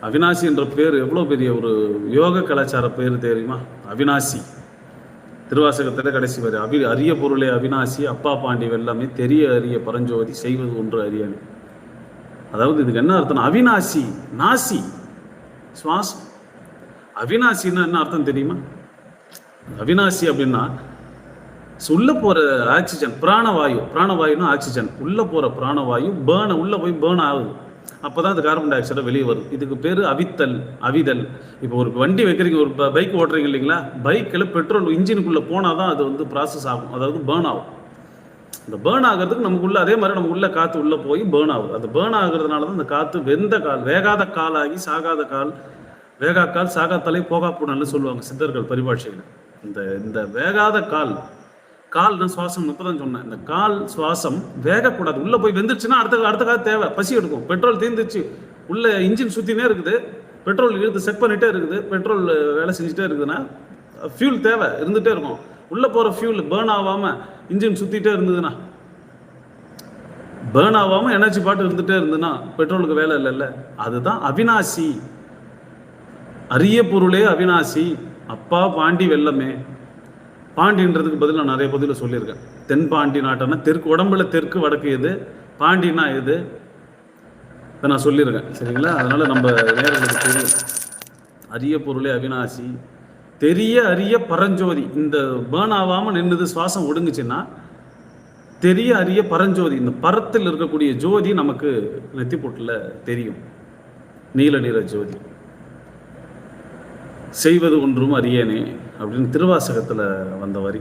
அவினாசி என்ற பேர் எவ்வளோ பெரிய ஒரு யோக கலாச்சார பேர் தெரியுமா? அவினாசி. திருவாசகத்தில் கடைசி வரை அரிய பொருளே அவினாசி, அப்பா பாண்டி வெல்லமே, தெரிய அரிய பரஞ்சோதி, செய்வது ஒன்று அரியணை. அதாவது இதுக்கு என்ன அர்த்தம்? அவினாசி, நாசி சுவாசம். அவினாசின்னா என்ன அர்த்தம் தெரியுமா? அவினாசி அப்படின்னா உள்ள போற ஆக்சிஜன், பிராணவாயுன்னா ஆக்சிஜன், உள்ள போற பிராணவாயு உள்ள போய் பேர்ன் ஆகுது. அப்போதான் அது கார்பன் டை ஆக்சைடை வெளியே வருது. இதுக்கு பேர் அவிதல். இப்போ ஒரு வண்டி வைக்கிறீங்க, ஒரு பைக் ஓட்டுறீங்க இல்லைங்களா? பைக்கில் பெட்ரோல் இன்ஜினுக்குள்ளே போனால் தான் அது வந்து ப்ராசஸ் ஆகும், அதாவது பேர்ன் ஆகும். இந்த பேர்ன் ஆகிறதுக்கு நமக்குள்ள அதே மாதிரி நமக்குள்ள காற்று உள்ளே போய் பேர்ன் ஆகுது. அது பேர்ன் ஆகுறதுனால தான் இந்த காற்று வேகாத காலாகி சாகாத கால், வேகாக்கால் சாகாத்தலை போகா புனல்னு சொல்லுவாங்க சித்தர்கள் பரிபாஷையில். இந்த வேகாத கால்னா சுவாசம் இப்பதான் சொன்னேன். இந்த கால் சுவாசம் வேகக்கூடாது. உள்ள போய் வெந்துருச்சுன்னா அடுத்த கால் தேவை, பசி எடுக்கும். பெட்ரோல் தீர்ந்துச்சு, உள்ள இன்ஜின் சுத்தினே இருக்குது, பெட்ரோல் இழுத்து செக் பண்ணிட்டே இருக்குது, பெட்ரோல் வேலை செஞ்சுட்டே இருக்குதுன்னா ஃபியூல் தேவை இருந்துட்டே இருக்கும். உள்ள போற ஃபியூல் பேர்ன் ஆகாம இன்ஜின் சுத்திட்டே இருந்ததுன்னா, பேர்ன் ஆகாம எனர்ஜி பாட்டு இருந்துட்டே இருந்ததுன்னா பெட்ரோலுக்கு வேலை இல்லைல்ல. அதுதான் அவினாசி. அரிய பொருளே அவினாசி, அப்பா பாண்டி வெல்லமே. பாண்டின்றதுக்கு பதில் நான் நிறைய பதில சொல்லியிருக்கேன். தென்பாண்டி நாட்டன்னா தெற்கு, உடம்புல தெற்கு வடக்கு எது, பாண்டினா எது, இதை நான் சொல்லியிருக்கேன். சரிங்களா? அதனால நம்ம நேரங்களுக்கு தெரியும். அரிய பொருளே அவினாசி, தெரிய அரிய பரஞ்சோதி. இந்த பேர்ன் ஆகாம நின்றுது, சுவாசம் ஒடுங்குச்சுன்னா தெரிய அரிய பரஞ்சோதி. இந்த பரத்தில் இருக்கக்கூடிய ஜோதி நமக்கு நெத்திப்பொட்டில் தெரியும், நீல நிற ஜோதி. செய்வது ஒன்றும் அரியணே அப்படின்னு திருவாசகத்தில் வந்த வரி.